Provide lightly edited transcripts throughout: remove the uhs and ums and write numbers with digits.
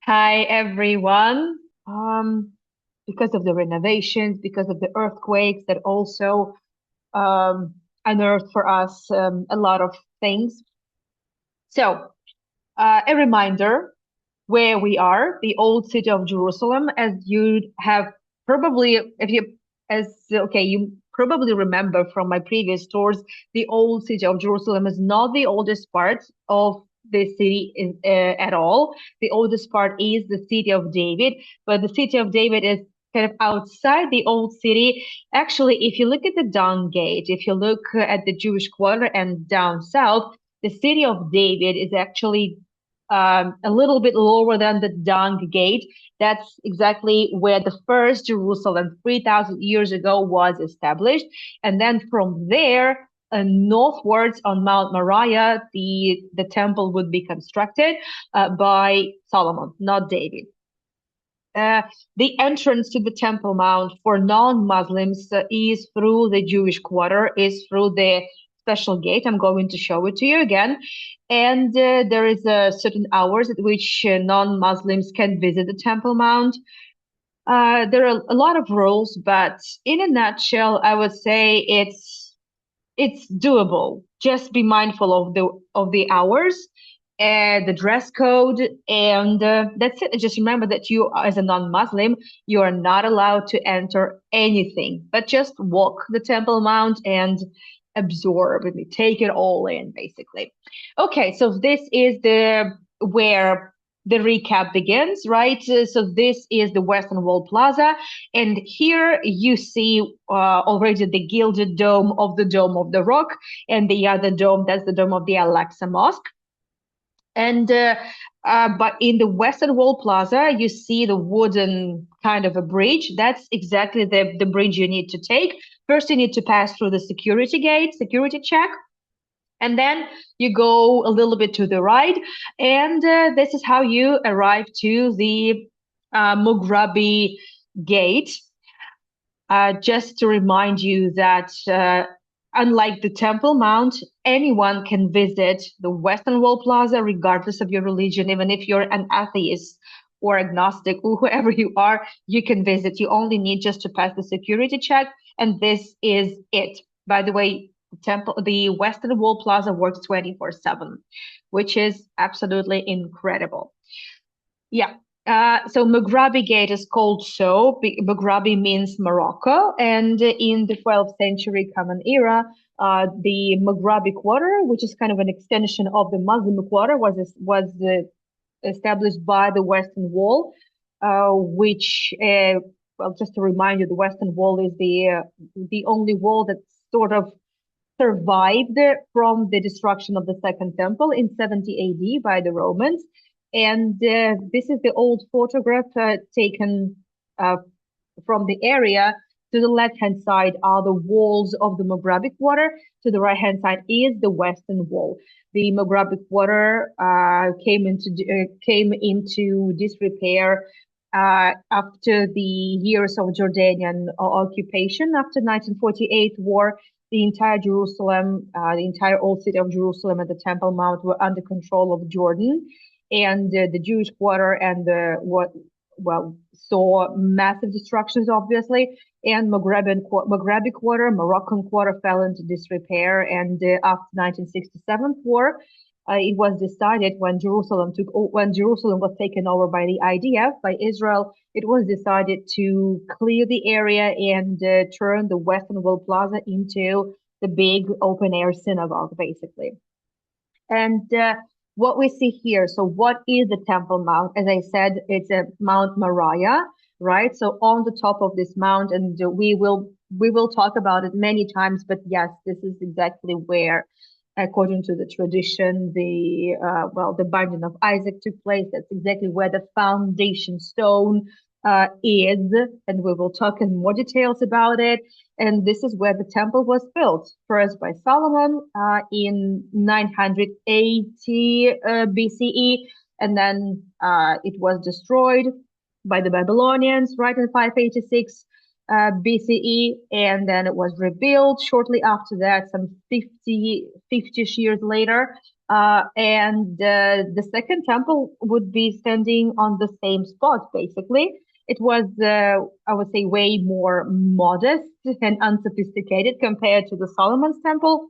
Hi everyone. Because of the renovations, because of the earthquakes that also um, unearthed for us a lot of things. So, a reminder where we are, the old city of Jerusalem, as you have probably, if you, as okay, you probably remember from my previous tours, the old city of Jerusalem is not the oldest part of the city at all. The oldest part is the city of David, but the city of David is kind of outside the old city. Actually, if you look at the Dung Gate, if you look at the Jewish quarter and down south, the city of David is actually a little bit lower than the Dung Gate. That's exactly where the first Jerusalem 3,000 years ago was established. And then from there, northwards on Mount Moriah, the temple would be constructed by Solomon, not David. Uh, the entrance to the Temple Mount for non-Muslims is through the Jewish quarter, is through the special gate. I'm going to show it to you again. And there is certain hours at which non-Muslims can visit the Temple Mount. There are a lot of rules, but in a nutshell, I would say it's doable. Just be mindful of the hours and the dress code, and that's it. Just remember that you, as a non-Muslim, you are not allowed to enter anything, but just walk the Temple Mount and absorb and take it all in, basically. Okay, so this is the where the recap begins, right? So this is the Western Wall Plaza, and here you see already the gilded dome of the Rock, and the other dome, that's the dome of the Al-Aqsa Mosque. And but in the Western Wall Plaza, you see the wooden kind of a bridge. That's exactly the bridge you need to take. First, you need to pass through the security gate, security check, and then you go a little bit to the right, and this is how you arrive to the Mughrabi gate. Just to remind you that unlike the Temple Mount, anyone can visit the Western Wall Plaza regardless of your religion, even if you're an atheist or agnostic or whoever you are, you can visit. You only need just to pass the security check, and this is it. By the way, the Western Wall Plaza works 24/7, which is absolutely incredible. Yeah. So Mughrabi Gate is called so. Mughrabi means Morocco, and in the 12th century Common Era, the Mughrabi Quarter, which is kind of an extension of the Muslim Quarter, was established by the Western Wall, which, well, just to remind you, the Western Wall is the only wall that sort of survived from the destruction of the Second Temple in 70 AD by the Romans. And this is the old photograph taken uh, from the area. To the left-hand side are the walls of the Mughrabi Quarter. To the right-hand side is the Western Wall. The Mughrabi Quarter came into disrepair after the years of Jordanian occupation. After 1948 war, the entire Jerusalem, the entire old city of Jerusalem and the Temple Mount were under control of Jordan, and the Jewish quarter and the what well saw massive destructions, obviously. And Maghrabi quarter, Moroccan quarter fell into disrepair, and after 1967 war, it was decided when Jerusalem was taken over by the IDF by Israel. It was decided to clear the area and turn the Western Wall Plaza into the big open air synagogue, basically. And what we see here, so what is the Temple Mount? As I said, it's a Mount Moriah, right? So on the top of this mount, and we will talk about it many times, but yes, this is exactly where, according to the tradition, the binding of Isaac took place. That's exactly where the foundation stone is, and we will talk in more details about it. And this is where the temple was built, first by Solomon in 980 BCE, and then it was destroyed by the Babylonians right in 586. BCE, and then it was rebuilt shortly after that, some 50-ish years later. And the second temple would be standing on the same spot, basically. It was, I would say, way more modest and unsophisticated compared to the Solomon's temple,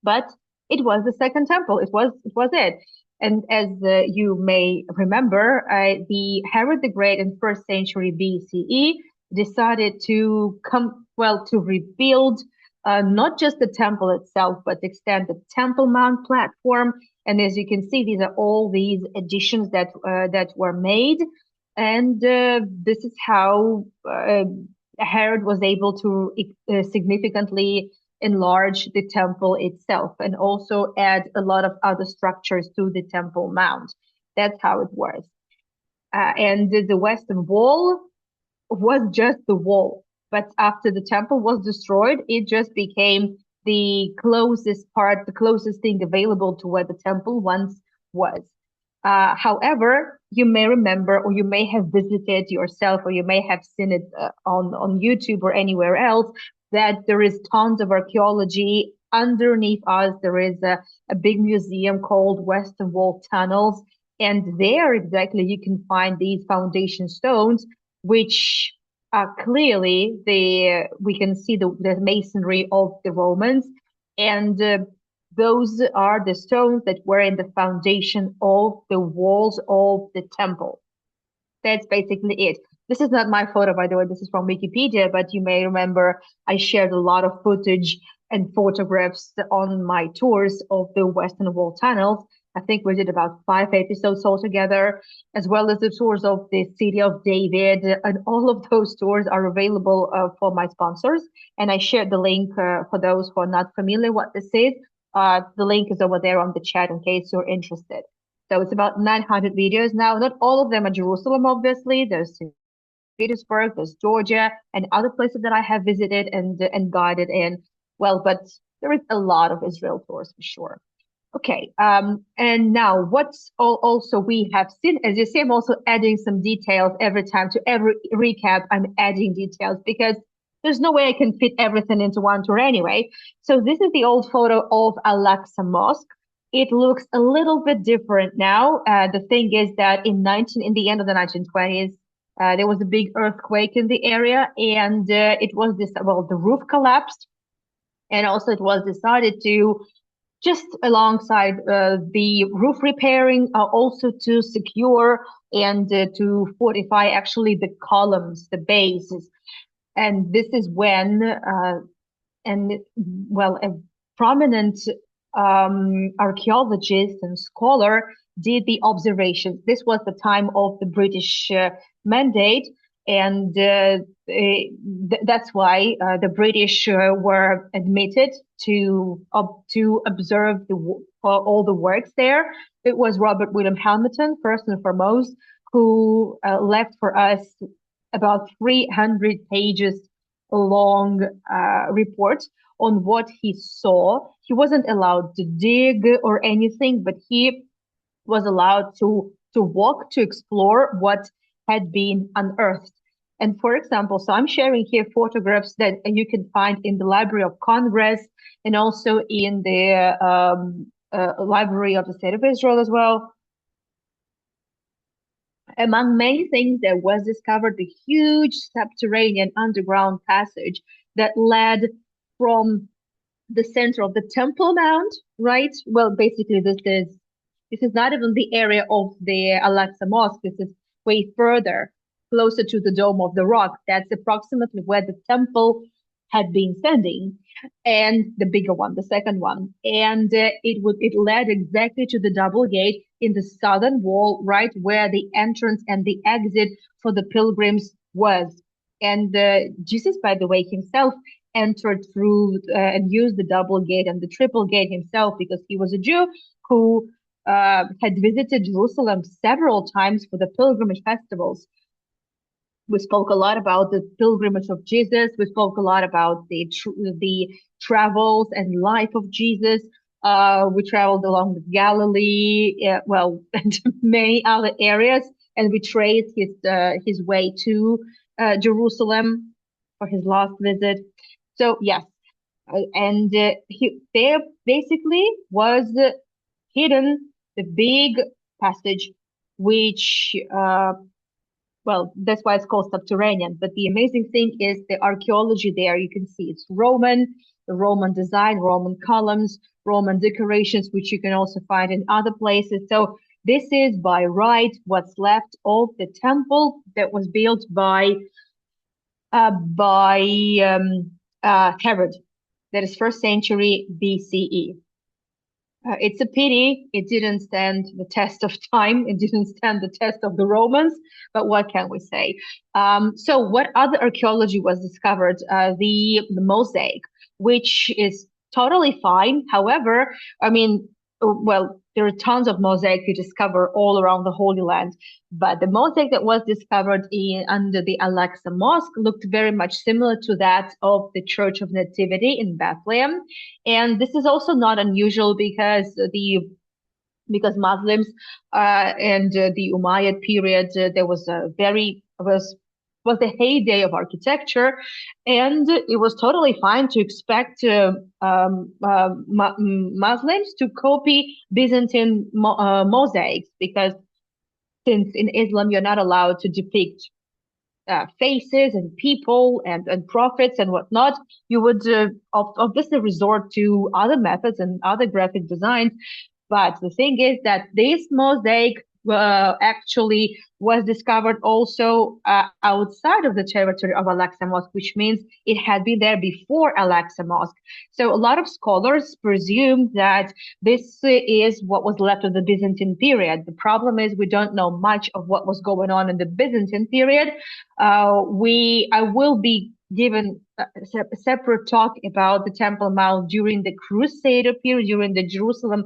but it was the second temple. It was it. And as you may remember, the Herod the Great in first century BCE decided to to rebuild not just the temple itself, but extend the Temple Mount platform. And as you can see, these are all these additions that were made, and this is how Herod was able to significantly enlarge the temple itself and also add a lot of other structures to the Temple Mount. That's how it was. And the Western Wall was just the wall. But after the temple was destroyed, it just became the closest part, the closest thing available to where the temple once was. However, you may remember, or you may have visited yourself, or you may have seen it on YouTube or anywhere else, that there is tons of archaeology underneath us. There is a big museum called Western Wall Tunnels, and there exactly you can find these foundation stones, which clearly we can see the masonry of the Romans, and those are the stones that were in the foundation of the walls of the temple. That's basically it. This is not my photo, by the way. This is from Wikipedia, but you may remember I shared a lot of footage and photographs on my tours of the Western Wall tunnels. I think we did about 5 episodes altogether, as well as the tours of the City of David. And all of those tours are available for my sponsors. And I shared the link for those who are not familiar what this is. The link is over there on the chat in case you're interested. So it's about 900 videos now. Not all of them are Jerusalem, obviously. There's Petersburg, there's Georgia, and other places that I have visited and guided in. Well, but there is a lot of Israel tours for sure. Okay, and now what's also we have seen, as you see, I'm also adding some details every time to every recap. I'm adding details because there's no way I can fit everything into one tour anyway. So this is the old photo of Al-Aqsa Mosque. It looks a little bit different now. The thing is that in the end of the 1920s, there was a big earthquake in the area, and it was the roof collapsed, and also it was decided to just alongside the roof repairing, also to secure and to fortify actually the columns, the bases. And this is when, a prominent archaeologist and scholar did the observations. This was the time of the British mandate, and that's why the British were admitted to observe all the works there. It was Robert William Hamilton, first and foremost, who left for us about 300 pages long report on what he saw. He wasn't allowed to dig or anything, but he was allowed to walk, to explore what had been unearthed. And for example, so I'm sharing here photographs that you can find in the Library of Congress and also in the Library of the State of Israel as well. Among many things, there was discovered the huge subterranean underground passage that led from the center of the Temple Mount, right? Well, basically, this is not even the area of the Al-Aqsa Mosque. This is way further, closer to the Dome of the Rock. That's approximately where the temple had been standing, and the bigger one, the second one. And it led exactly to the double gate in the southern wall, right where the entrance and the exit for the pilgrims was. And Jesus, by the way, himself entered through and used the double gate and the triple gate himself because he was a Jew who had visited Jerusalem several times for the pilgrimage festivals. We spoke a lot about the pilgrimage of Jesus. We spoke a lot about the travels and life of Jesus. We traveled along with Galilee, and many other areas, and we traced his way to Jerusalem. for his last visit. So yes, and he there basically was hidden the big passage, which well, that's why it's called subterranean. But the amazing thing is the archaeology there. You can see it's Roman, the Roman design, Roman columns, Roman decorations, which you can also find in other places. So this is by right what's left of the temple that was built by Herod. That is first century BCE. It's a pity it didn't stand the test of time. It didn't stand the test of the Romans, but what can we say? So what other archaeology was discovered? The mosaic, which is totally fine. However, I mean, well, there are tons of mosaic you discover all around the Holy Land, but the mosaic that was discovered under the Al-Aqsa Mosque looked very much similar to that of the Church of Nativity in Bethlehem. And this is also not unusual because Muslims and the Umayyad period there was a very was the heyday of architecture, and it was totally fine to expect Muslims to copy Byzantine mosaics, because since in Islam you're not allowed to depict faces and people and prophets and whatnot, you would obviously resort to other methods and other graphic designs. But the thing is that this mosaic actually was discovered also outside of the territory of Al-Aqsa Mosque, which means it had been there before Al-Aqsa Mosque. So a lot of scholars presume that this is what was left of the Byzantine period. The problem is we don't know much of what was going on in the Byzantine period. I will be given a separate talk about the Temple Mount during the Crusader period, during the Jerusalem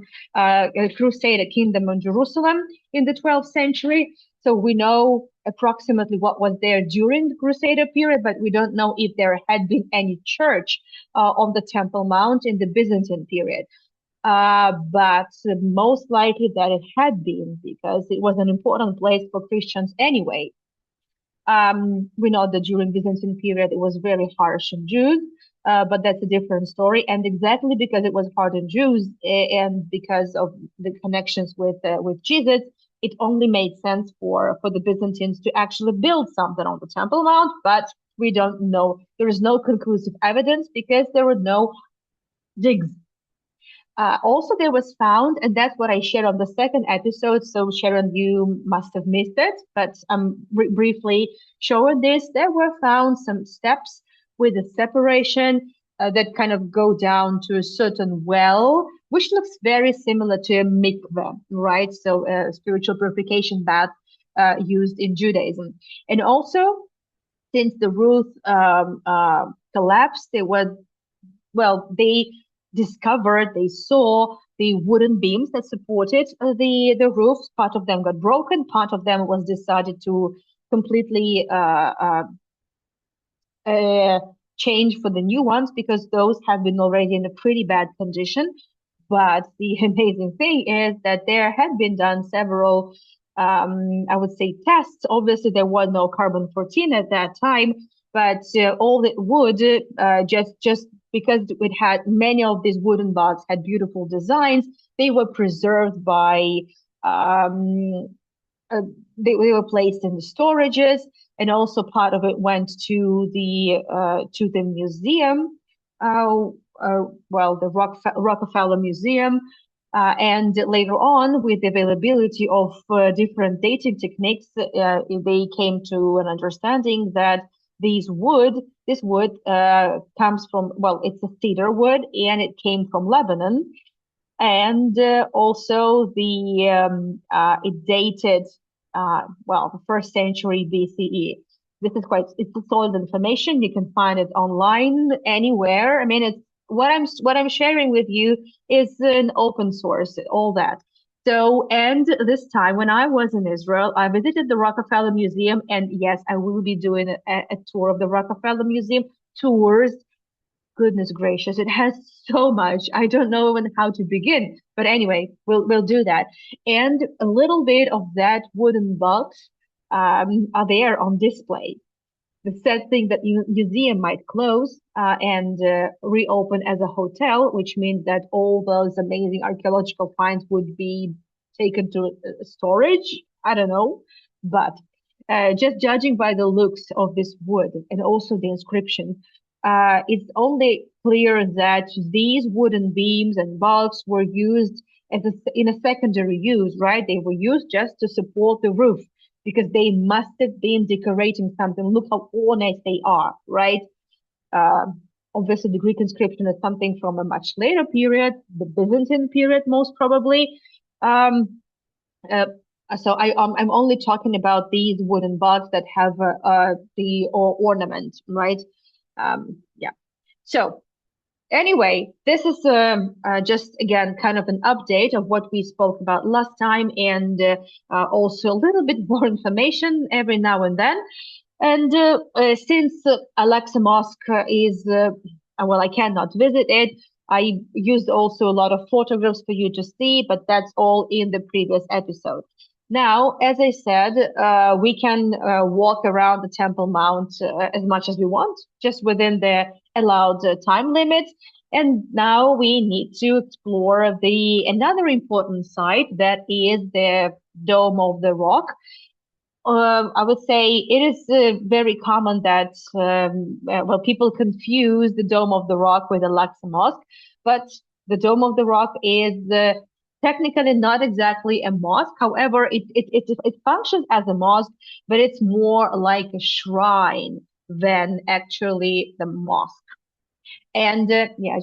Crusader kingdom of Jerusalem in the 12th century. So we know approximately what was there during the Crusader period, but we don't know if there had been any church on the Temple Mount in the Byzantine period. But most likely that it had been, because it was an important place for Christians anyway. We know that during Byzantine period, it was very harsh on Jews, but that's a different story. And exactly because it was hard on Jews and because of the connections with Jesus, it only made sense for the Byzantines to actually build something on the Temple Mount. But we don't know. There is no conclusive evidence because there were no digs. Also, there was found, and that's what I shared on the second episode. So, Sharon, you must have missed it, but I'm briefly showing this. There were found some steps with a separation that kind of go down to a certain well, which looks very similar to a mikveh, right? So, a spiritual purification bath used in Judaism. And also, since the roof collapsed, they saw the wooden beams that supported the roof. Part of them got broken. Part of them was decided to completely change for the new ones because those have been already in a pretty bad condition. But the amazing thing is that there had been done several, I would say, tests. Obviously, there was no carbon-14 at that time, but all the wood, just because it had many of these wooden bots had beautiful designs, they were preserved by they were placed in the storages, and also part of it went to the museum, the Rockefeller Museum, and later on, with the availability of different dating techniques, they came to an understanding that this wood comes from, it's a cedar wood, and it came from Lebanon. And also it dated, the first century BCE. It's a solid information. You can find it online anywhere. I mean, it's what I'm sharing with you is an open source, all that. So, and this time when I was in Israel, I visited the Rockefeller Museum, and yes, I will be doing a tour of the Rockefeller Museum. Tours, goodness gracious, it has so much. I don't know even how to begin. But anyway, we'll do that. And a little bit of that wooden box are there on display. The sad thing that museum might close and reopen as a hotel, which means that all those amazing archaeological finds would be taken to storage. I don't know, but just judging by the looks of this wood and also the inscription, it's only clear that these wooden beams and bulks were used in a secondary use, right? They were used just to support the roof because they must have been decorating something. Look how ornate they are, right? Obviously, the Greek inscription is something from a much later period, the Byzantine period, most probably. Um, uh, I'm only talking about these wooden bots that have the ornament, right? Yeah. So anyway, this is just again kind of an update of what we spoke about last time, and also a little bit more information every now and then. And since Al-Aqsa Mosque is, well, I cannot visit it. I used also a lot of photographs for you to see, but that's all in the previous episode. Now, as I said, we can walk around the Temple Mount as much as we want, just within the allowed time limits. And now we need to explore the another important site that is the Dome of the Rock. I would say it is very common that well, people confuse the Dome of the Rock with the Al-Aqsa Mosque, but the Dome of the Rock is technically not exactly a mosque. However, it functions as a mosque, but it's more like a shrine than actually the mosque. And yeah,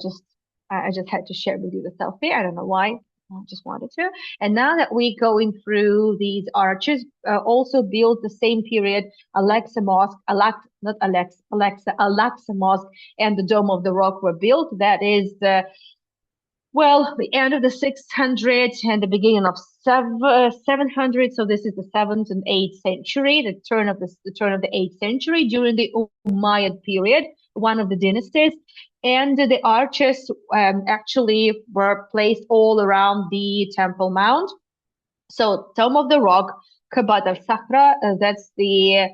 I just had to share with you the selfie. I don't know why. I just wanted to. And now that we're going through these arches, also built the same period, Al-Aqsa Mosque, not Al-Aqsa Mosque and the Dome of the Rock were built. That is well, the end of the 600s and the beginning of 700. So this is the 7th and 8th century, the turn of the 8th century during the Umayyad period, one of the dynasties. And the arches actually were placed all around the Temple Mount. So Dome of the Rock, Kabat al-Sakhra, that's the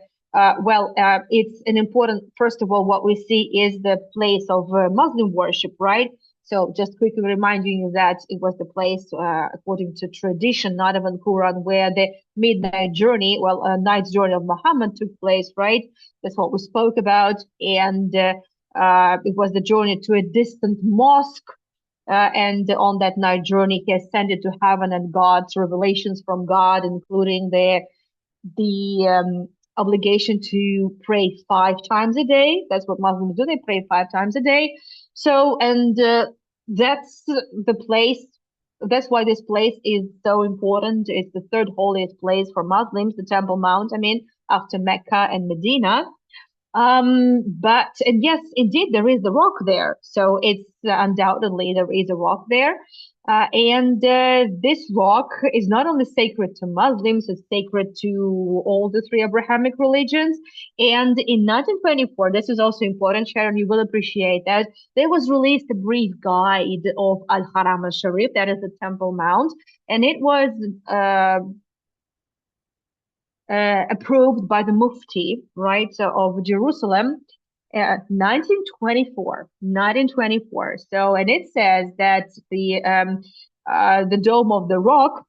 it's an important, first of all, what we see is the place of Muslim worship, right? So just quickly reminding you that it was the place, according to tradition, not even Quran, where the midnight journey, night's journey of Muhammad took place, right? That's what we spoke about. And it was the journey to a distant mosque. And on that night journey, he ascended to heaven and God's revelations from God, including the obligation to pray 5 times a day. That's what Muslims do. They pray 5 times a day. So, and that's the place. That's why this place is so important. It's the third holiest place for Muslims, the Temple Mount. I mean, after Mecca and Medina. And yes, indeed, there is a rock there. So it's undoubtedly there is a rock there. And this rock is not only sacred to Muslims, it's sacred to all the three Abrahamic religions. And in 1924, this is also important, Sharon, you will appreciate that, there was released a brief guide of Al-Haram al-Sharif, that is the Temple Mount, and it was approved by the Mufti, right, of Jerusalem, 1924. So, and it says that the Dome of the Rock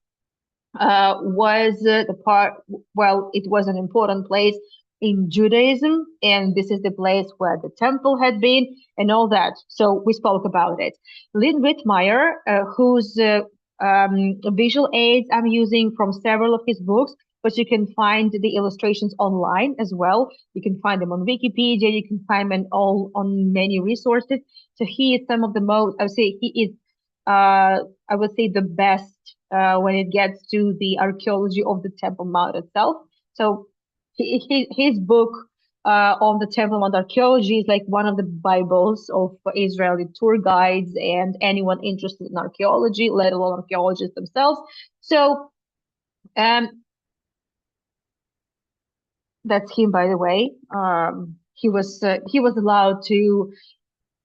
was the part. Well, it was an important place in Judaism, and this is the place where the temple had been, and all that. So we spoke about it. Lynn Whitmire, whose visual aids I'm using from several of his books, but you can find the illustrations online as well. You can find them on Wikipedia. You can find them all on many resources. So he is some of the most, I would say he is, I would say the best when it gets to the archaeology of the Temple Mount itself. So his book on the Temple Mount archaeology is like one of the Bibles of Israeli tour guides and anyone interested in archaeology, let alone archaeologists themselves. So, that's him, by the way. He was allowed to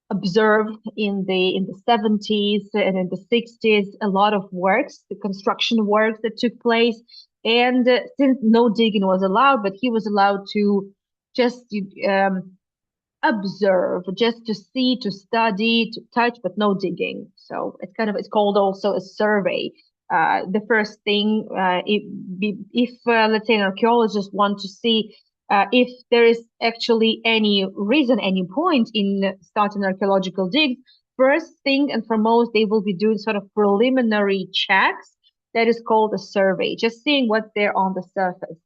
observe in the 70s and in the 60s a lot of works, the construction works that took place. And since no digging was allowed, but he was allowed to just observe, just to see, to study, to touch, but no digging. So it's called also a survey. The first thing, if let's say an archaeologist want to see if there is actually any reason, any point in starting archaeological digs, first thing and foremost, they will be doing sort of preliminary checks. That is called a survey, just seeing what's there on the surface.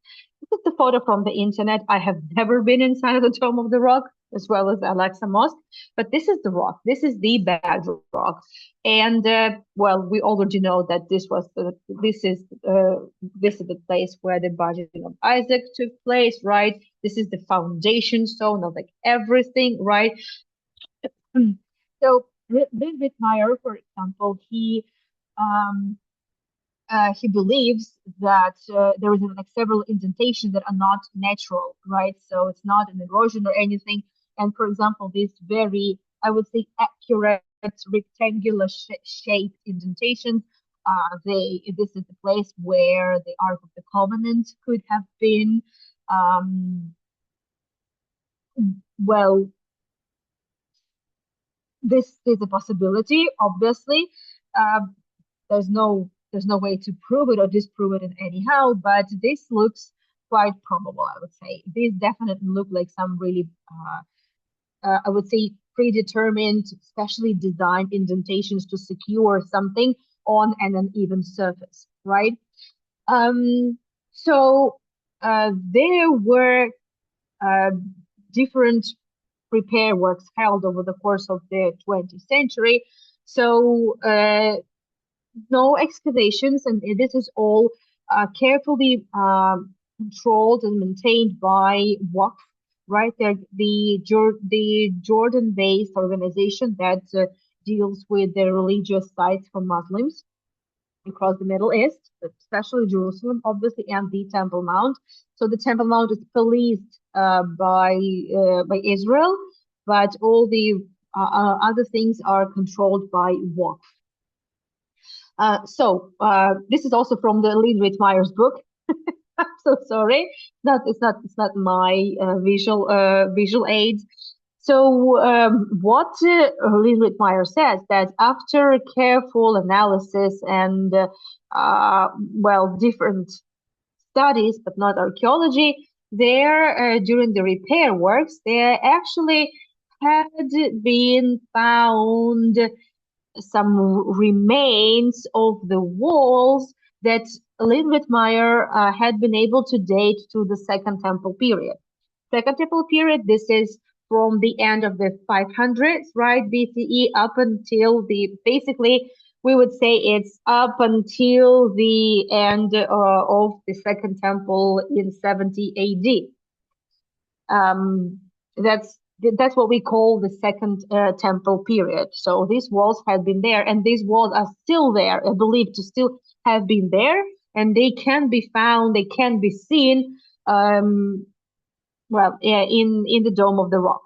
This is the photo from the internet. I have never been inside of the Dome of the Rock as well as the Al-Aqsa Mosque, but this is the rock. This is the bedrock, and well, we already know that this is the place where the baptism of Isaac took place, right? This is the foundation stone of like everything, right? So David Whitmire, for example, he believes that there is like several indentations that are not natural, right? So it's not an erosion or anything. And for example, these very, I would say, accurate rectangular shaped indentations, this is the place where the Ark of the Covenant could have been. Um, well, this is a possibility, obviously. Um, there's no way to prove it or disprove it in anyhow, but this looks quite probable, I would say. These definitely look like some really I would say predetermined, specially designed indentations to secure something on an uneven surface, right? Um, so there were uh, different repair works held over the course of the 20th century. So no excavations, and this is all carefully controlled and maintained by WAF, right? They're the Jordan-based organization that deals with the religious sites for Muslims across the Middle East, especially Jerusalem, obviously, and the Temple Mount. So the Temple Mount is policed by Israel, but all the other things are controlled by WAF. This is also from the Lynn Whitmire's book. I'm so sorry. It's not my visual aid. So what Lynn Whitmire says that after careful analysis and well, different studies, but not archaeology, there during the repair works, there actually had been found some remains of the walls that Lynn Whitmire had been able to date to the Second Temple period. Second Temple period, this is from the end of the 500s, right, BCE, up until basically, we would say it's up until the end of the Second Temple in 70 AD. That's what we call the Second Temple period. So these walls had been there, and these walls are still there, believed to still have been there, and they can be found, they can be seen, well, in the Dome of the Rock.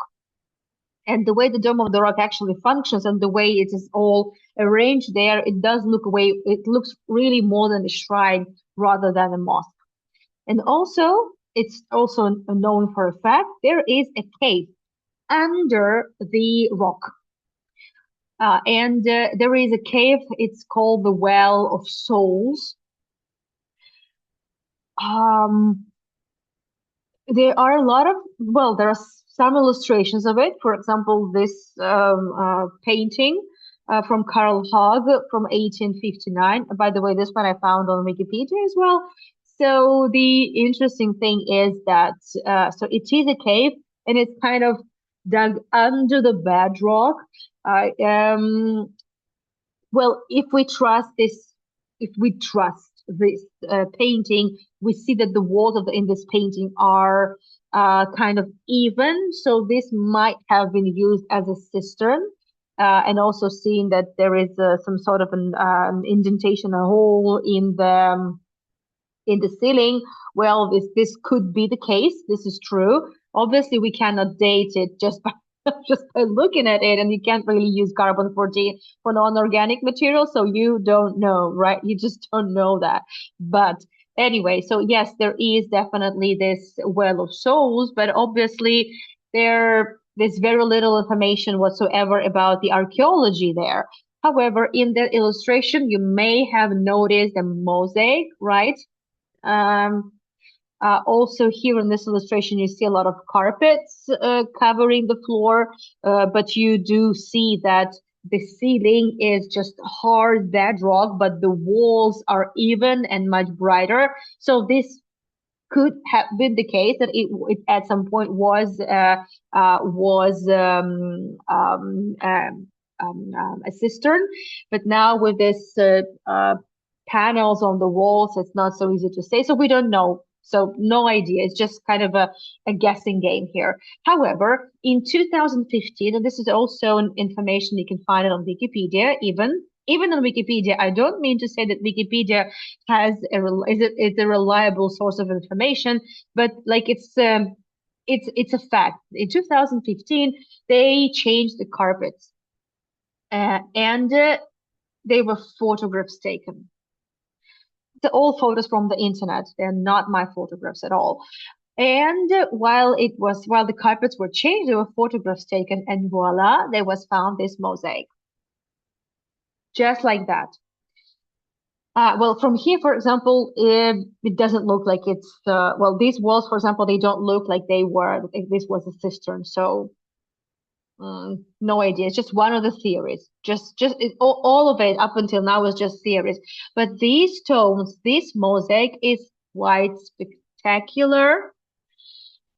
And the way the Dome of the Rock actually functions and the way it is all arranged there, it looks really more than a shrine rather than a mosque. And also, it's also known for a fact, there is a cave under the rock. And there is a cave, it's called the Well of Souls. There are there are some illustrations of it. For example, this painting from Carl Haag from 1859. By the way, this one I found on Wikipedia as well. So the interesting thing is that so it is a cave and it's kind of dug under the bedrock. Well, if we trust this painting, we see that the walls in this painting are kind of even. So this might have been used as a cistern, and also seeing that there is some sort of an indentation, a hole in the ceiling. Well, this could be the case. This is true. Obviously, we cannot date it just by just by looking at it, and you can't really use carbon-14 for non-organic material, so you don't know, right? You just don't know that. But Anyway, so yes, there is definitely this well of souls, but obviously there's very little information whatsoever about the archaeology there. However, in the illustration, you may have noticed a mosaic, right? Um, Also, here in this illustration, you see a lot of carpets covering the floor, but you do see that the ceiling is just hard bedrock, but the walls are even and much brighter. So this could have been the case that it at some point was a cistern, but now with this panels on the walls, it's not so easy to say. So we don't know. So no idea. It's just kind of a guessing game here. However, in 2015, and this is also an information you can find it on Wikipedia, even on Wikipedia, I don't mean to say that Wikipedia is a reliable source of information, but like it's a fact. In 2015, they changed the carpets, and they were photographs taken. They're all photos from the internet. They're not my photographs at all. And while the carpets were changed, there were photographs taken, and voila, there was found this mosaic, just like that. Well, from here, for example, it doesn't look like it's well, these walls, for example, they don't look like if this was a cistern. So no idea. It's just one of the theories. All of it up until now is just theories. But these stones, this mosaic is quite spectacular,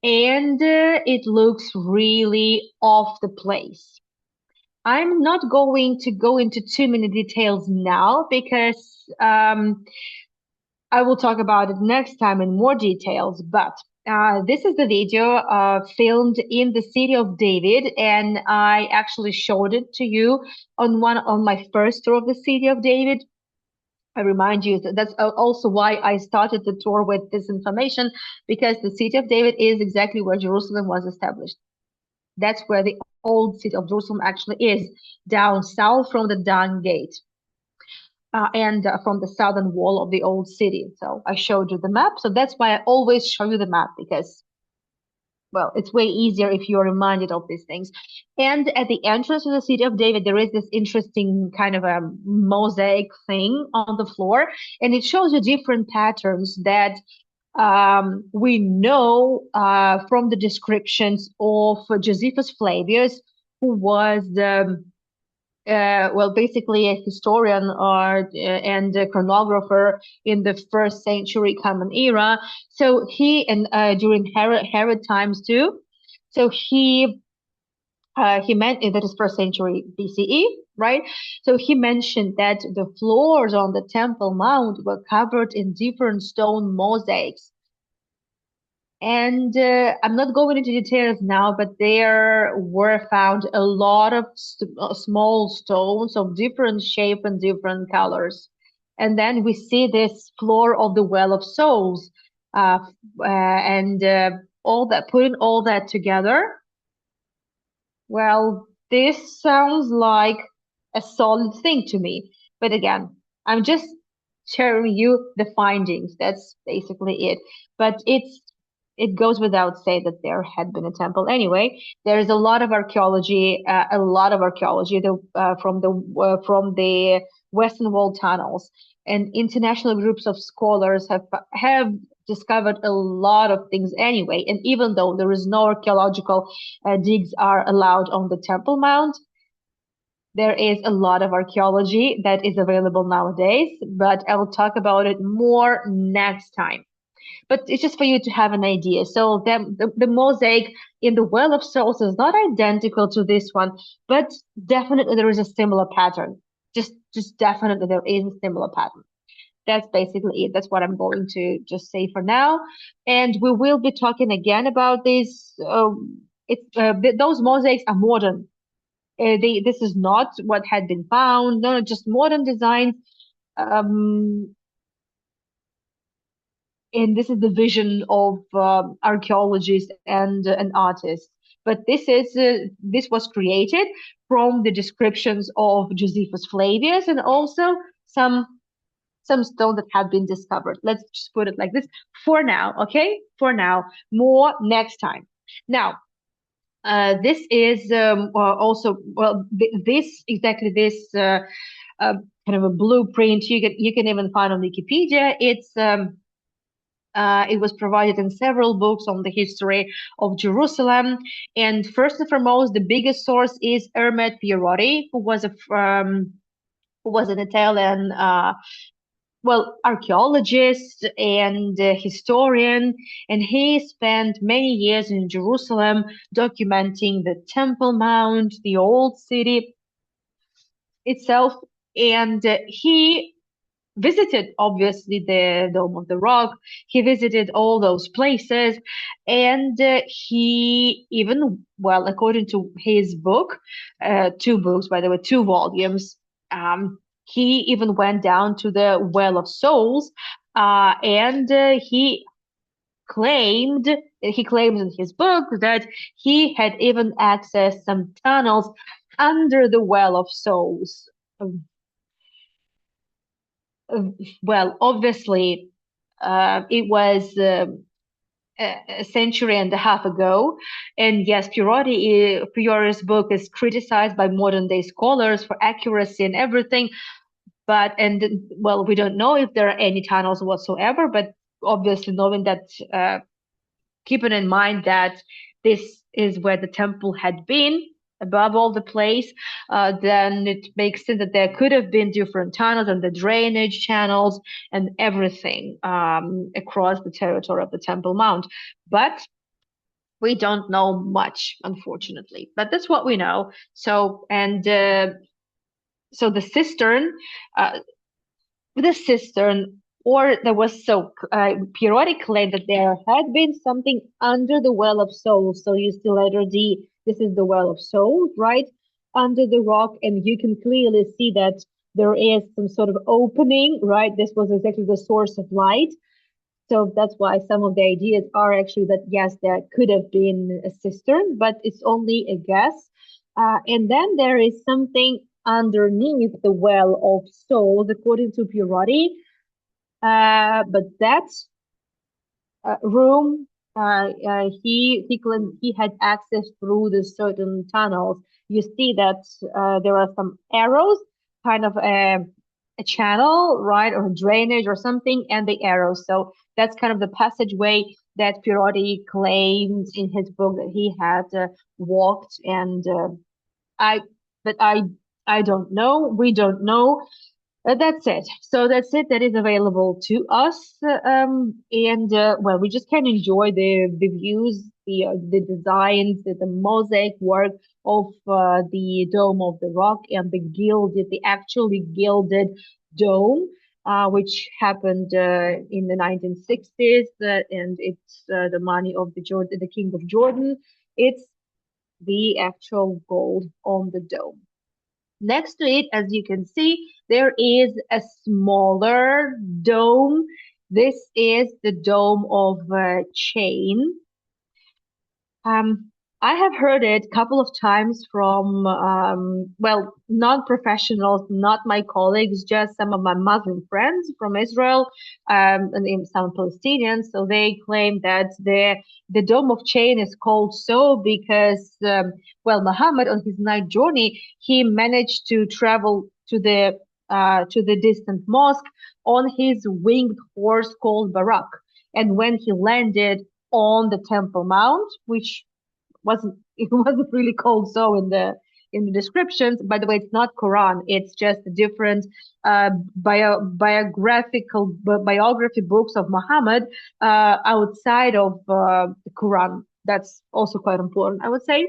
and it looks really off the place. I'm not going to go into too many details now because I will talk about it next time in more details. But this is the video filmed in the city of David, and I actually showed it to you on my first tour of the city of David. I remind you that that's also why I started the tour with this information, because the city of David is exactly where Jerusalem was established. That's where the old city of Jerusalem actually is, down south from the Dung Gate. And from the southern wall of the old city. So I showed you the map. So that's why I always show you the map, because, well, it's way easier if you're reminded of these things. And at the entrance to the city of David, there is this interesting kind of a mosaic thing on the floor, and it shows you different patterns that we know from the descriptions of Josephus Flavius, who was well, basically a historian and a chronographer in the first century Common Era. So and during Herod times too. So he meant that is first century BCE, right? So he mentioned that the floors on the Temple Mount were covered in different stone mosaics. And I'm not going into details now, but there were found a lot of small stones of different shape and different colors. And then we see this floor of the Well of Souls, and all that, putting all that together. Well, this sounds like a solid thing to me. But again, I'm just sharing you the findings. That's basically it. But it goes without say that there had been a temple. Anyway, there is a lot of archaeology, from the Western Wall tunnels, and international groups of scholars have discovered a lot of things anyway. And even though there is no archaeological digs are allowed on the Temple Mount, there is a lot of archaeology that is available nowadays. But I will talk about it more next time. But it's just for you to have an idea. So the mosaic in the Well of Souls is not identical to this one, but definitely there is a similar pattern. Just definitely there is a similar pattern. That's basically it. That's what I'm going to just say for now. And we will be talking again about this. Those mosaics are modern. This is not what had been found. No, just modern designs. Um, and this is the vision of archaeologists and artists. But this was created from the descriptions of Josephus Flavius, and also some some stones that have been discovered. Let's just put it like this for now, okay? For now, more next time. Now, this is also well, this exactly this uh, kind of a blueprint you can even find on Wikipedia. It was provided in several books on the history of Jerusalem. And first and foremost, the biggest source is Ermet Pierotti, who was an Italian archaeologist and historian, and he spent many years in Jerusalem documenting the Temple Mount, the old city itself, and he visited obviously the Dome of the Rock. He visited all those places, and he even, well, according to his book, two books, by the way, two volumes. He even went down to the Well of Souls, and he claims in his book that he had even accessed some tunnels under the Well of Souls. Well, obviously, it was a century and a half ago. And yes, Priori's book is criticized by modern day scholars for accuracy and everything. Well, we don't know if there are any tunnels whatsoever, but obviously knowing that, keeping in mind that this is where the temple had been, above all the place, then it makes sense that there could have been different tunnels and the drainage channels and everything across the territory of the Temple Mount. But we don't know much, unfortunately. But that's what we know. So, so the cistern, or there was periodic claim that there had been something under the Well of Souls. So you see letter D, this is the Well of Souls, right? Under the rock, and you can clearly see that there is some sort of opening, right? This was exactly the source of light. So that's why some of the ideas are actually that, yes, there could have been a cistern, but it's only a guess. And then there is something underneath the Well of Souls, according to Pierotti. But that room, he claimed he had access through the certain tunnels. You see that there are some arrows, kind of a channel, right, or drainage or something, and the arrows. So that's kind of the passageway that Pierotti claims in his book that he had walked. And I, but I don't know. We don't know. That's it. So that's it. That is available to us, and well, we just can enjoy the views, the designs, the mosaic work of the Dome of the Rock and the actually gilded dome, which happened in the 1960s, and it's the money of the King of Jordan. It's the actual gold on the dome. Next to it, as you can see, there is a smaller dome. This is the Dome of Chain. I have heard it a couple of times from, well, non-professionals, not my colleagues, just some of my Muslim friends from Israel, and some Palestinians. So they claim that the Dome of Chain is called so because, well, Muhammad on his night journey, he managed to travel to the distant mosque on his winged horse called Barak. And when he landed on the Temple Mount, which it wasn't really called so in the descriptions. By the way, it's not Quran. It's just different biography books of Muhammad outside of the Quran. That's also quite important, I would say.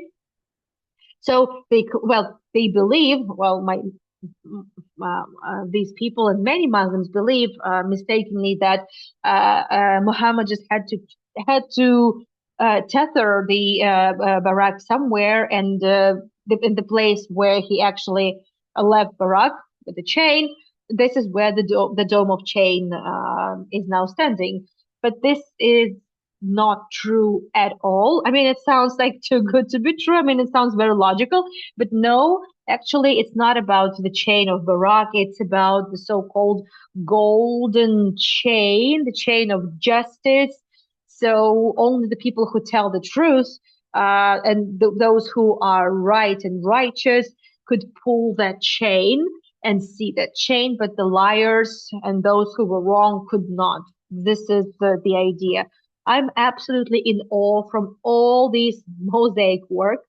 So they believe, these people and many Muslims believe mistakenly that Muhammad just had to tether the Barak somewhere, and in the place where he actually left Barak with the chain. This is where the Dome of Chain is now standing. But this is not true at all. I mean, it sounds like too good to be true. I mean, it sounds very logical, but no. Actually, it's not about the chain of Barak. It's about the so-called golden chain, the chain of justice. So only the people who tell the truth, and those who are right and righteous could pull that chain and see that chain, but the liars and those who were wrong could not. This is the idea. I'm absolutely in awe from all these mosaic work,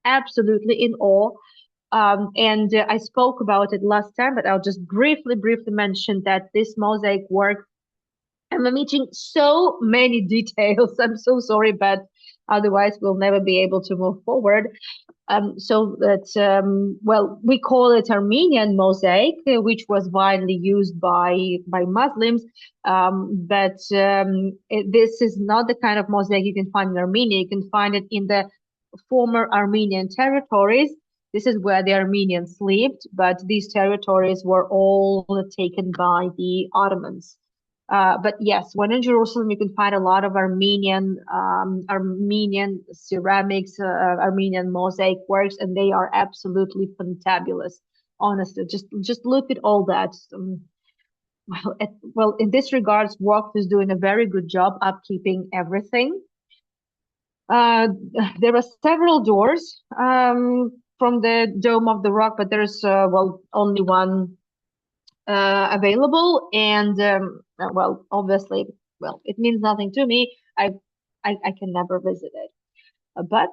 absolutely in awe. And I spoke about it last time, but I'll just briefly mention that this mosaic work, I'm omitting so many details. I'm so sorry, but otherwise we'll never be able to move forward. So that, well, we call it Armenian mosaic, which was widely used by Muslims. But this is not the kind of mosaic you can find in Armenia. You can find it in the former Armenian territories. This is where the Armenians lived, but these territories were all taken by the Ottomans. But yes, when in Jerusalem, you can find a lot of Armenian ceramics, Armenian mosaic works, and they are absolutely fantabulous. Honestly, just look at all that. Well, in this regards, Rock is doing a very good job upkeeping everything. Uh, there are several doors from the Dome of the Rock, but there's well only one available, and well, obviously, well, it means nothing to me. I can never visit it. But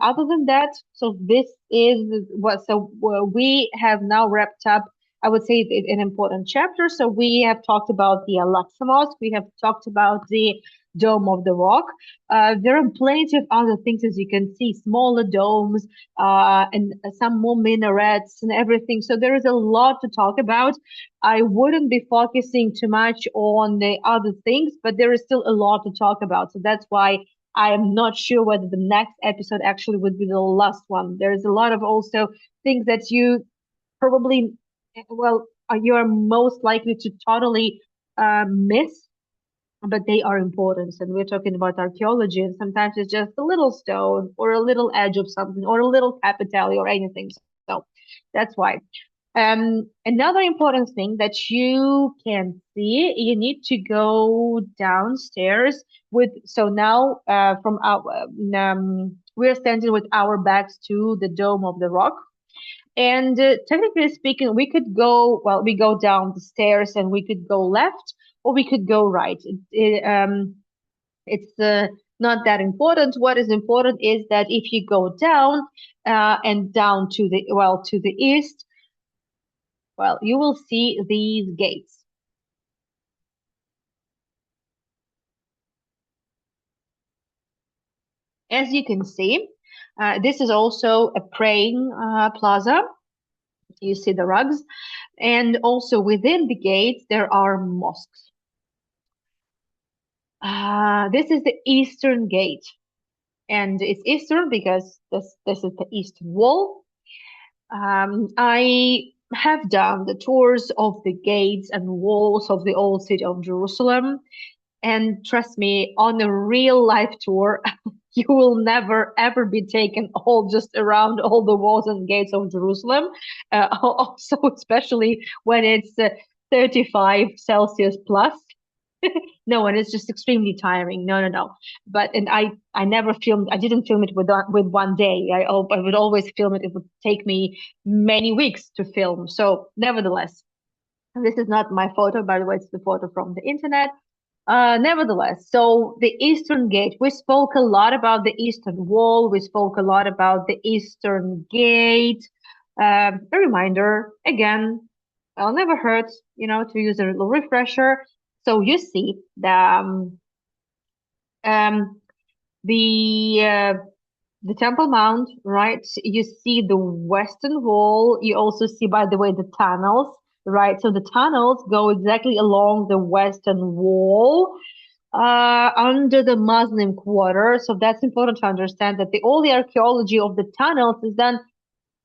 other than that, so this is what, so we have now wrapped up, I would say, an important chapter. So we have talked about the Al-Aqsa Mosque, we have talked about the Dome of the Rock. There are plenty of other things, as you can see, smaller domes, and some more minarets and everything. So there is a lot to talk about. I wouldn't be focusing too much on the other things, but there is still a lot to talk about. So that's why I am not sure whether the next episode actually would be the last one. There's a lot of also things that you probably, well, you are most likely to totally miss, but they are important. And we're talking about archaeology, and sometimes it's just a little stone or a little edge of something or a little capital or anything. So that's why. Another important thing that you can see, you need to go downstairs with, so now from our, we're standing with our backs to the Dome of the Rock. And technically speaking, we could go, well, we go down the stairs and we could go left or we could go right. It's not that important. What is important is that if you go down and down to the, well, to the east, well, you will see these gates. As you can see, this is also a praying plaza. You see the rugs. And also within the gates, there are mosques. This is the eastern gate. And it's eastern because this is the eastern wall. I have done the tours of the gates and walls of the old city of Jerusalem. And trust me, on a real life tour, you will never ever be taken all just around all the walls and gates of Jerusalem. Also, especially when it's 35 Celsius plus. No, and it's just extremely tiring. No. But and I never filmed. I didn't film it with one day. I would always film it. It would take me many weeks to film. So nevertheless, this is not my photo. By the way, it's the photo from the internet. Nevertheless, so the Eastern Gate, we spoke a lot about the Eastern Wall. We spoke a lot about the Eastern Gate. A reminder, again, well, never hurts, to use a little refresher. So you see um, the Temple Mount, right? You see the Western Wall. You also see, by the way, the tunnels, right? So the tunnels go exactly along the Western Wall, under the Muslim quarter. So that's important to understand that all the archaeology of the tunnels is done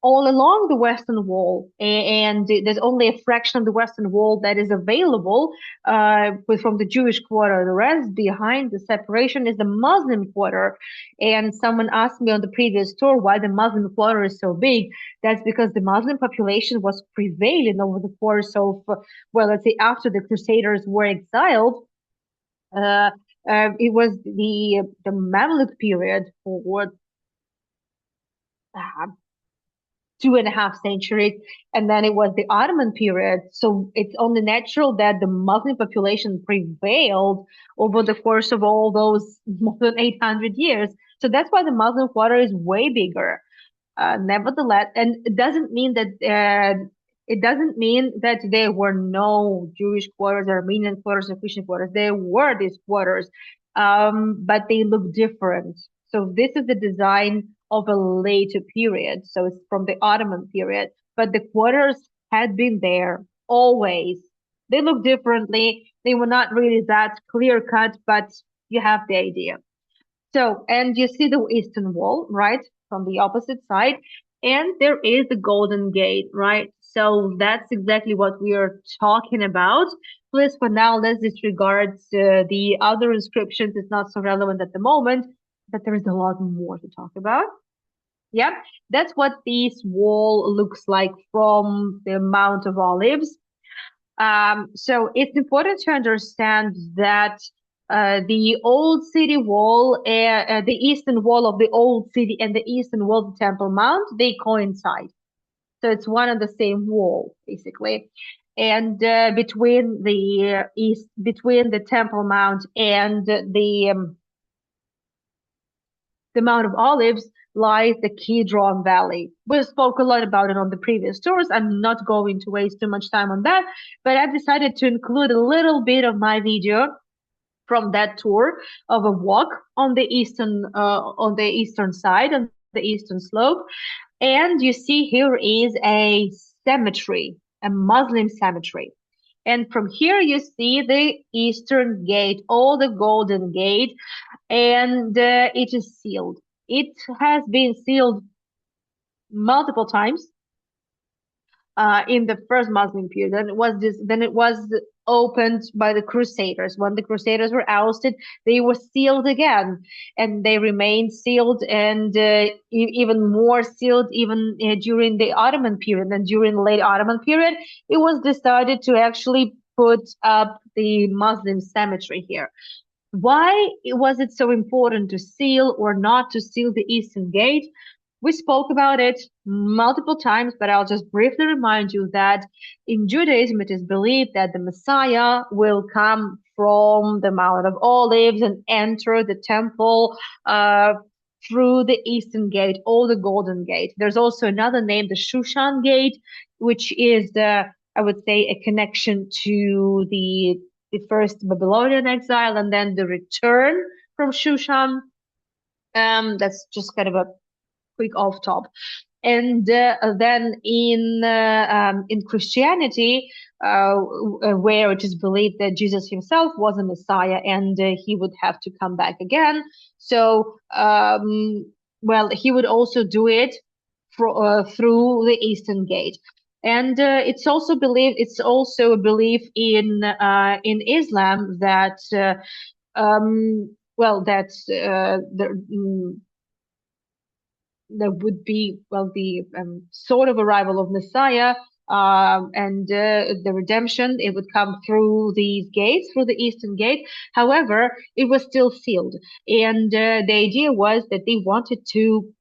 all along the Western Wall, and there's only a fraction of the Western Wall that is available from the Jewish quarter. The rest behind the separation is the Muslim quarter. And someone asked me on the previous tour why the Muslim quarter is so big. That's because the Muslim population was prevailing over the course of, well, let's say after the Crusaders were exiled. Uh, it was the Mamluk period for 2.5 centuries, and then it was the Ottoman period. So it's only natural that the Muslim population prevailed over the course of all those more than 800 years. So that's why the Muslim quarter is way bigger. Nevertheless, and it doesn't mean that there were no Jewish quarters, Armenian quarters, or Christian quarters. There were these quarters, but they look different. So this is the design of a later period. So it's from the Ottoman period, but the quarters had been there always. They look differently. They were not really that clear cut, but you have the idea. So, and you see the Eastern Wall, right, from the opposite side, and there is the Golden Gate, right? So that's exactly what we are talking about. Please, for now, let's disregard the other inscriptions. It's not so relevant at the moment, but there is a lot more to talk about. Yeah, that's what this wall looks like from the Mount of Olives. So it's important to understand that the old city wall, the eastern wall of the old city and the eastern wall of the Temple Mount, they coincide. So it's one and the same wall, basically. And between between the Temple Mount and the Mount of Olives lies the Kidron Valley. We spoke a lot about it on the previous tours. I'm not going to waste too much time on that, but I've decided to include a little bit of my video from that tour of a walk on the eastern side, on the eastern slope. And you see here is a cemetery, a Muslim cemetery. And from here you see the Eastern Gate, all the Golden Gate, and it is sealed. It has been sealed multiple times in the first Muslim period. Then it was opened by the Crusaders. When the Crusaders were ousted, they were sealed again, and they remained sealed, and even more sealed even during the Ottoman period. And during the late Ottoman period, it was decided to actually put up the Muslim cemetery here. Why was it so important to seal or not to seal the Eastern Gate? We spoke about it multiple times, but I'll just briefly remind you that in Judaism, it is believed that the Messiah will come from the Mount of Olives and enter the temple through the Eastern Gate or the Golden Gate. There's also another name, the Shushan Gate, which is I would say, a connection to the first Babylonian exile and then the return from Shushan. That's just kind of a quick off top. And then in Christianity, where it is believed that Jesus himself was a Messiah and he would have to come back again. So, well, he would also do it through the Eastern Gate. And it's also a belief in Islam that there would be the sort of arrival of Messiah and the redemption. It would come through these gates, through the Eastern Gate. However, it was still sealed, and the idea was that they wanted to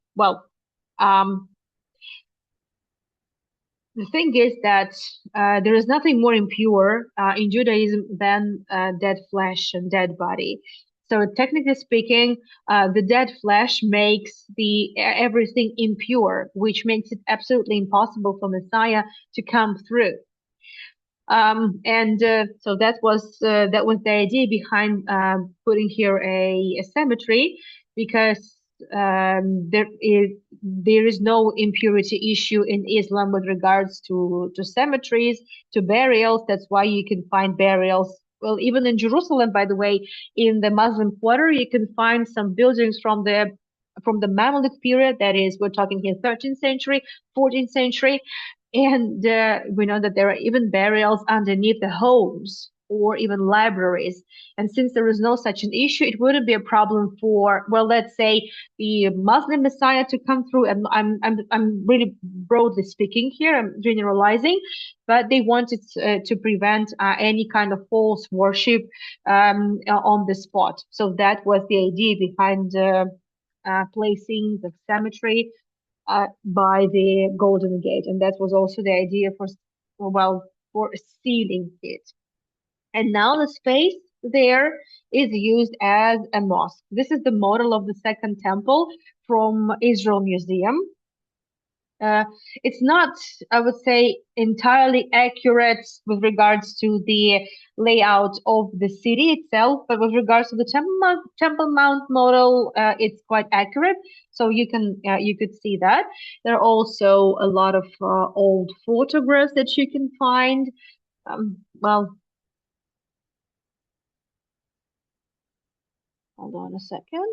the thing is that there is nothing more impure in Judaism than dead flesh and dead body. So technically speaking, the dead flesh makes everything impure, which makes it absolutely impossible for Messiah to come through. So that was the idea behind putting here a cemetery, because there is no impurity issue in Islam with regards to cemeteries, to burials. That's why you can find burials. Well, even in Jerusalem, by the way, in the Muslim quarter, you can find some buildings from the from the Mamluk period. That is, we're talking here 13th century, 14th century, and we know that there are even burials underneath the homes or even libraries. And since there is no such an issue, it wouldn't be a problem for, well, let's say the Muslim Messiah to come through. And I'm really broadly speaking here, I'm generalizing, but they wanted to prevent any kind of false worship on the spot. So that was the idea behind placing the cemetery by the Golden Gate, and that was also the idea for, well, for sealing it. And now the space there is used as a mosque. This is the model of the Second Temple from Israel Museum. Uh, it's not, I would say, entirely accurate with regards to the layout of the city itself, but with regards to the Temple Mount model, it's quite accurate. So you could see that. There are also a lot of old photographs that you can find. Well, hold on a second.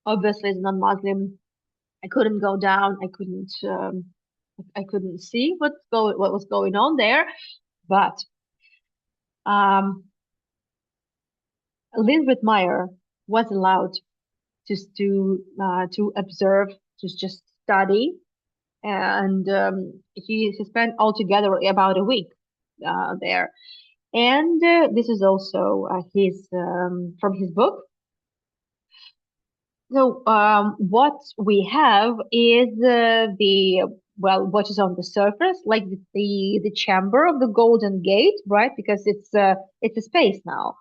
Obviously, it's non-Muslim. I couldn't go down. I couldn't see what was going on there. But Lynn Meyer was allowed just to observe, to just study, and he spent altogether about a week there. And this is also his from his book. So what we have is what is on the surface, like the chamber of the Golden Gate, right? Because it's a space now,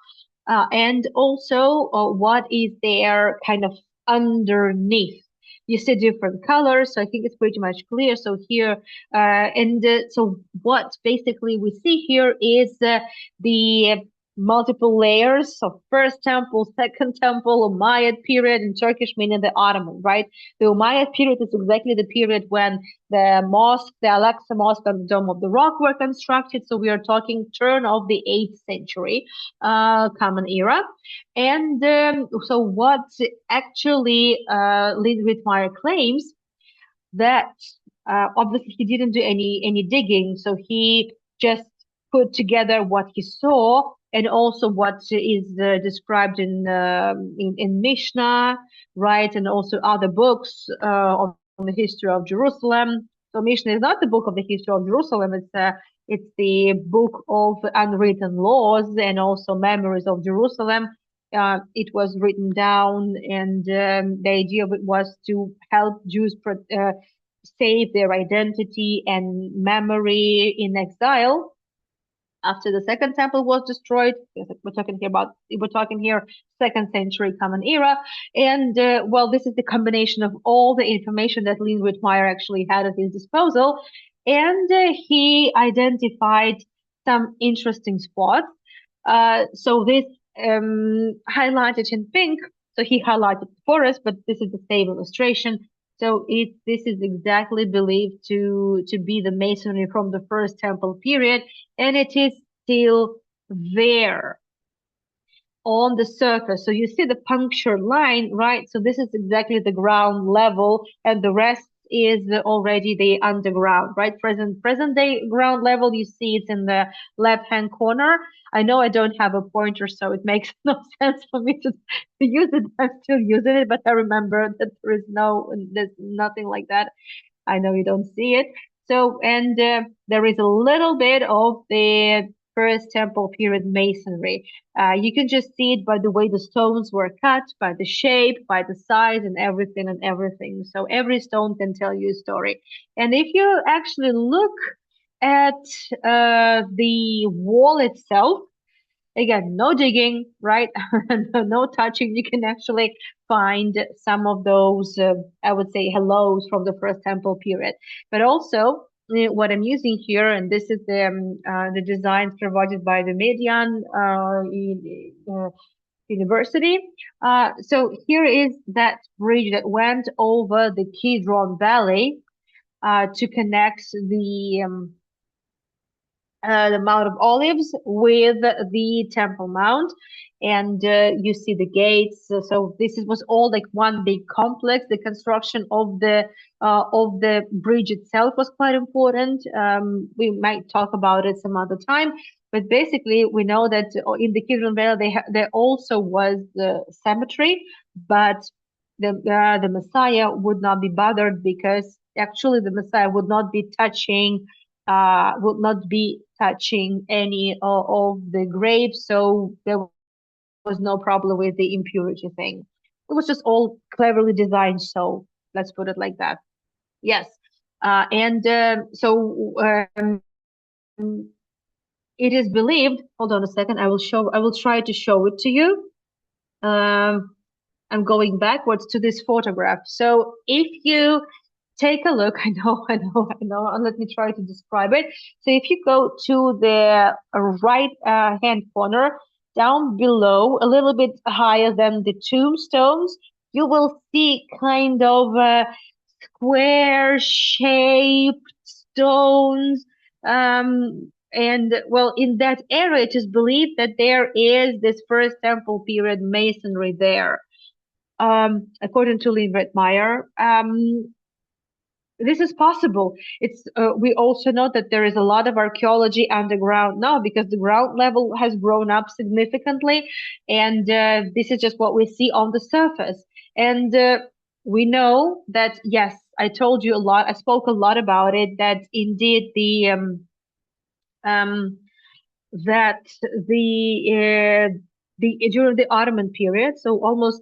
and also what is there kind of underneath. You see different colors, so I think it's pretty much clear. So here, so what basically we see here is the multiple layers of first temple, second temple, Umayyad period in Turkish, meaning the Ottoman, right? The Umayyad period is exactly the period when the mosque, the Al-Aqsa Mosque and the Dome of the Rock were constructed. So we are talking turn of the 8th century, Common Era. And so what actually Lynn Whitmire claims that obviously he didn't do any digging, so he just put together what he saw and also what is described in Mishnah, right, and also other books on the history of Jerusalem. So Mishnah is not the book of the history of Jerusalem; it's the book of unwritten laws and also memories of Jerusalem. It was written down, and the idea of it was to help Jews save their identity and memory in exile after the second temple was destroyed. We're talking here second century Common Era, and well, this is the combination of all the information that Lynn Whitmire actually had at his disposal, and he identified some interesting spots. So this highlighted in pink. So he highlighted the forest, but this is the same illustration. So this is exactly believed to be the masonry from the first temple period, and it is still there on the surface. So you see the punctured line, right? So this is exactly the ground level, and the rest is already the underground, right? Present day ground level, you see it's in the left hand corner. I know I don't have a pointer, so it makes no sense for me to use it. I'm still using it, but I remember that there's nothing like that. I know you don't see it. So, and there is a little bit of the first temple period masonry. You can just see it by the way the stones were cut, by the shape, by the size, and everything. So every stone can tell you a story. And if you actually look at the wall itself, again, no digging, right? No touching. You can actually find some of those, I would say, hellos from the first temple period. But also, what I'm using here, and this is the designs provided by the Median University. So here is that bridge that went over the Kidron Valley to connect the Mount of Olives with the Temple Mount, and you see the gates. So was all like one big complex. The construction of the bridge itself was quite important. We might talk about it some other time, but basically we know that in the Kidron Valley there also was the cemetery, but the Messiah would not be bothered because actually the Messiah would not be touching any of the grapes, so there was no problem with the impurity thing. It was just all cleverly designed, so let's put it like that. Yes. And it is believed, hold on a second, I will try to show it to you. I'm going backwards to this photograph. So if you take a look, I know, and let me try to describe it. So if you go to the right hand corner, down below, a little bit higher than the tombstones, you will see kind of square shaped stones. And well, in that area, it is believed that there is this first temple period masonry there. According to Lynn Meyer, this is possible. It's we also know that there is a lot of archaeology underground now because the ground level has grown up significantly, and this is just what we see on the surface. And we know that yes, I told you a lot. I spoke a lot about it. That indeed um, that the during the Ottoman period, so almost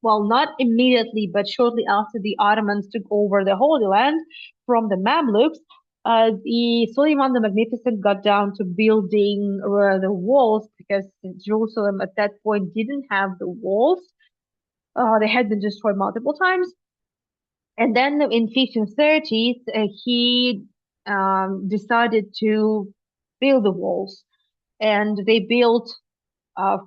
well, not immediately, but shortly after the Ottomans took over the Holy Land from the Mamluks, the Suleiman the Magnificent got down to building the walls because Jerusalem at that point didn't have the walls. They had been destroyed multiple times. And then in 1530s, he decided to build the walls. And they built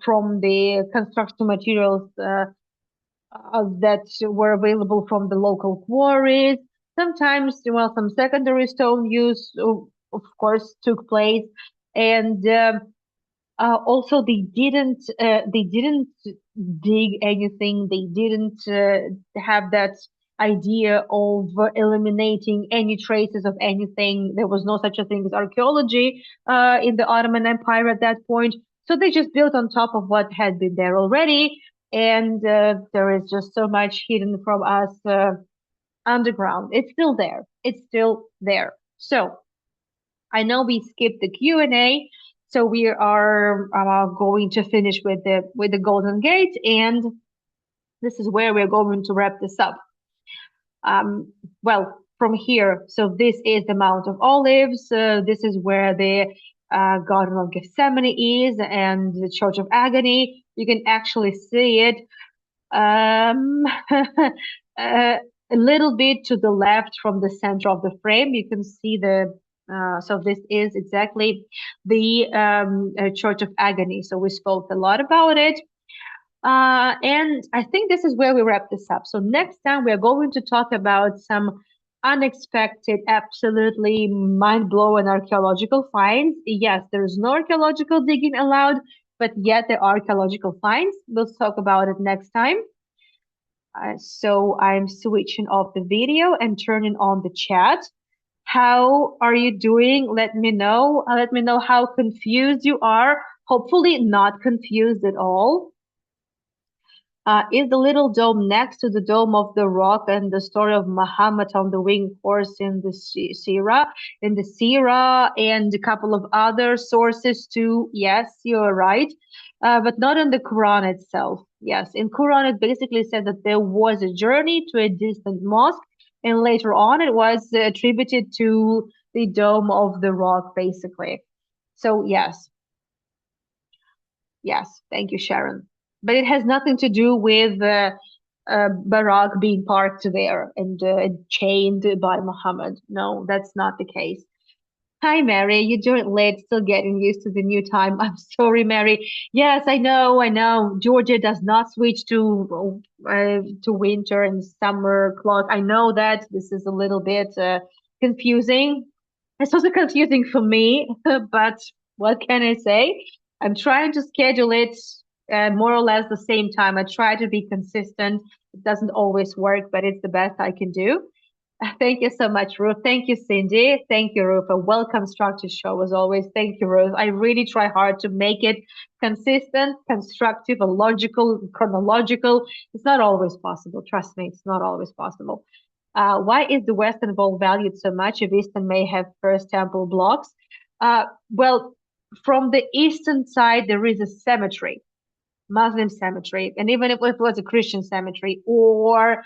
from the construction materials that were available from the local quarries. Sometimes, well, some secondary stone use, of course, took place, and also they didn't dig anything. They didn't have that idea of eliminating any traces of anything. There was no such a thing as archaeology in the Ottoman Empire at that point. So they just built on top of what had been there already. And there is just so much hidden from us underground. It's still there. It's still there. So I know we skipped the Q&A, so we are going to finish with the Golden Gate, and this is where we're going to wrap this up. Well, from here, so this is the Mount of Olives. This is where the Garden of Gethsemane is, and the Church of Agony. You can actually see it a little bit to the left from the center of the frame. You can see so this is exactly the Church of Agony. So we spoke a lot about it. And I think this is where we wrap this up. So next time we're going to talk about some unexpected, absolutely mind-blowing archaeological finds. Yes, there's no archaeological digging allowed, but yet there are archaeological finds. We'll talk about it next time. So I'm switching off the video and turning on the chat. How are you doing? Let me know. Let me know how confused you are. Hopefully not confused at all. Is the little dome next to the Dome of the Rock and the story of Muhammad on the winged horse in the Sirah, and a couple of other sources too? Yes, you're right, but not in the Quran itself. Yes, in Quran it basically said that there was a journey to a distant mosque, and later on it was attributed to the Dome of the Rock, basically. So yes, thank you, Sharon. But it has nothing to do with Barak being parked there and chained by Muhammad. No, that's not the case. Hi, Mary. You're doing late, still getting used to the new time. I'm sorry, Mary. Yes, I know. Georgia does not switch to winter and summer clock. I know that this is a little bit confusing. It's also confusing for me, but what can I say? I'm trying to schedule it more or less the same time. I try to be consistent. It doesn't always work, but it's the best I can do. Thank you so much, Ruth. Thank you, Cindy. Thank you, Ruth. A welcome structured show as always. Thank you, Ruth. I really try hard to make it consistent, constructive, and logical, chronological. It's not always possible. Trust me, it's not always possible. Why is the Western Wall valued so much if Eastern may have first temple blocks? Well, from the Eastern side, there is a cemetery, Muslim cemetery, and even if it was a Christian cemetery or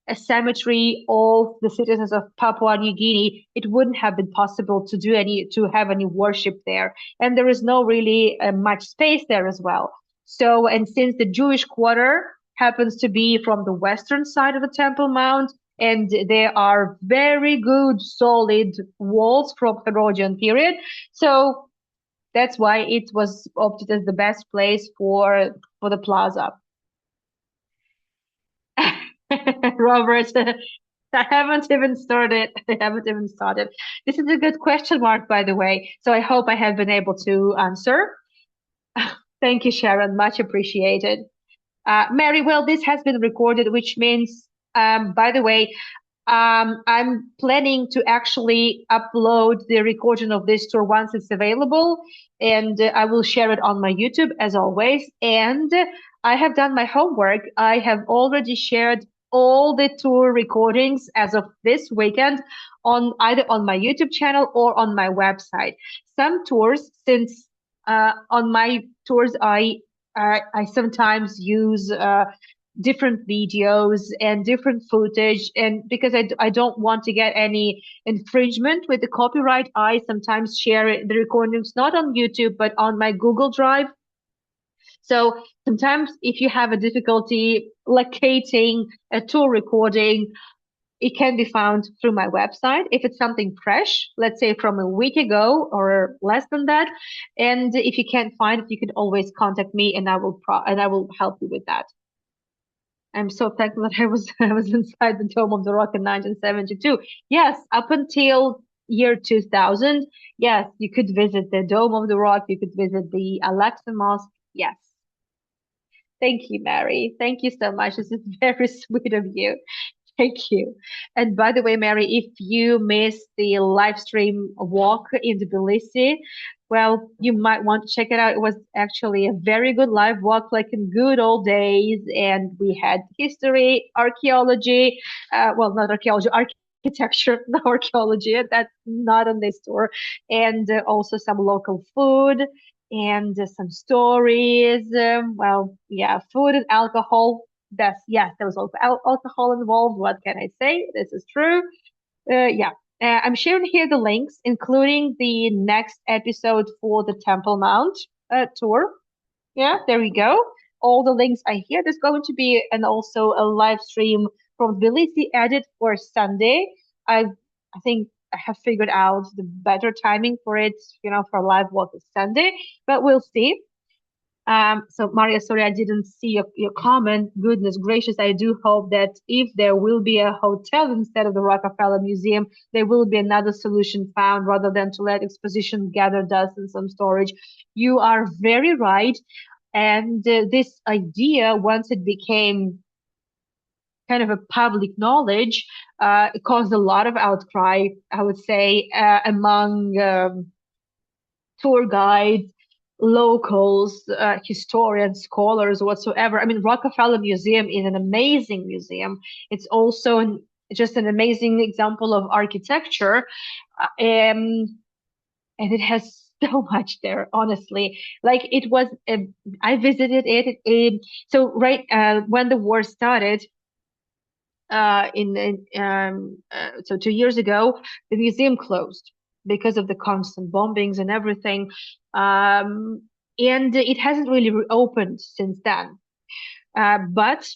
a cemetery of the citizens of Papua New Guinea, it wouldn't have been possible to have any worship there, and there is no really much space there as well. So, and since the Jewish quarter happens to be from the western side of the Temple Mount, and there are very good solid walls from the Herodian period, so that's why it was opted as the best place for the plaza. Robert, I haven't even started. I haven't even started. This is a good question mark, by the way. So I hope I have been able to answer. Thank you, Sharon. Much appreciated. Mary, well, this has been recorded, which means, by the way, I'm planning to actually upload the recording of this tour once it's available, and I will share it on my YouTube as always. And I have done my homework. I have already shared all the tour recordings as of this weekend on either on my YouTube channel or on my website. Some tours, since on my tours I sometimes use different videos and different footage, and because I don't want to get any infringement with the copyright, I sometimes share the recordings not on YouTube but on my Google Drive. So sometimes if you have a difficulty locating a tour recording, it can be found through my website. If it's something fresh, let's say from a week ago or less than that, and if you can't find it, you can always contact me, and I will help you with that. I'm so thankful that I was inside the Dome of the Rock in 1972. Yes, up until year 2000, yes, you could visit the Dome of the Rock, you could visit the Al-Aqsa Mosque. Yes. Thank you, Mary. Thank you so much. This is very sweet of you. Thank you. And by the way, Mary, if you missed the live stream walk in Tbilisi, well, you might want to check it out. It was actually a very good live walk, like in good old days. And we had history, archaeology, well, not archaeology, architecture, not archaeology. That's not on this tour. And also some local food and some stories. Well, yeah, food and alcohol. That's yes, there was also alcohol involved. What can I say? This is true. Yeah, I'm sharing here the links, including the next episode for the Temple Mount tour. Yeah, there we go. All the links are here. There's going to be and also a live stream from Tbilisi edit for Sunday. I think I have figured out the better timing for it, for live walk is Sunday, but we'll see. So Maria, sorry, I didn't see your comment. Goodness gracious, I do hope that if there will be a hotel instead of the Rockefeller Museum, there will be another solution found rather than to let exposition gather dust in some storage. You are very right. And this idea, once it became kind of a public knowledge, it caused a lot of outcry, I would say, among tour guides, locals, historians, scholars, whatsoever. I mean, Rockefeller Museum is an amazing museum. It's also just an amazing example of architecture. And it has so much there, honestly. Like it was, I visited it. So right when the war started, so 2 years ago, the museum closed because of the constant bombings and everything. And it hasn't really reopened since then. But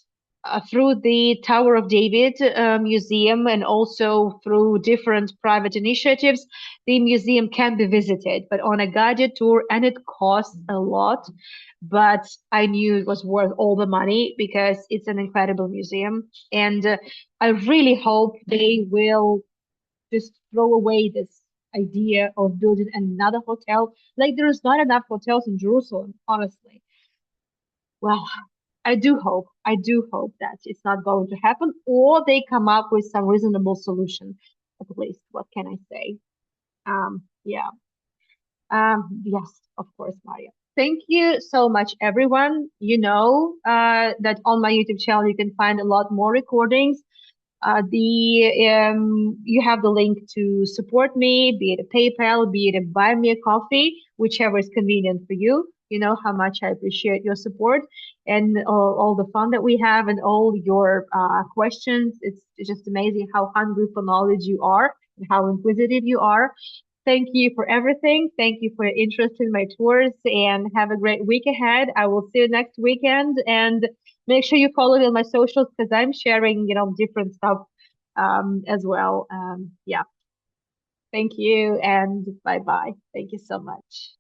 through the Tower of David Museum and also through different private initiatives, the museum can be visited, but on a guided tour, and it costs a lot. But I knew it was worth all the money because it's an incredible museum. And I really hope they will just throw away this idea of building another hotel. Like there's not enough hotels in Jerusalem, honestly. Well, I do hope that it's not going to happen, or they come up with some reasonable solution, at least. What can I say? Yeah. Yes, of course, Maria. Thank you so much, everyone. You know, that on my YouTube channel you can find a lot more recordings. The You have the link to support me, be it a PayPal, be it a buy me a coffee, whichever is convenient for you. You know how much I appreciate your support and all the fun that we have and all your questions. It's just amazing how hungry for knowledge you are and how inquisitive you are. Thank you for everything. Thank you for your interest in my tours and have a great week ahead. I will see you next weekend and make sure you follow me on my socials because I'm sharing, different stuff as well. Yeah. Thank you and bye bye. Thank you so much.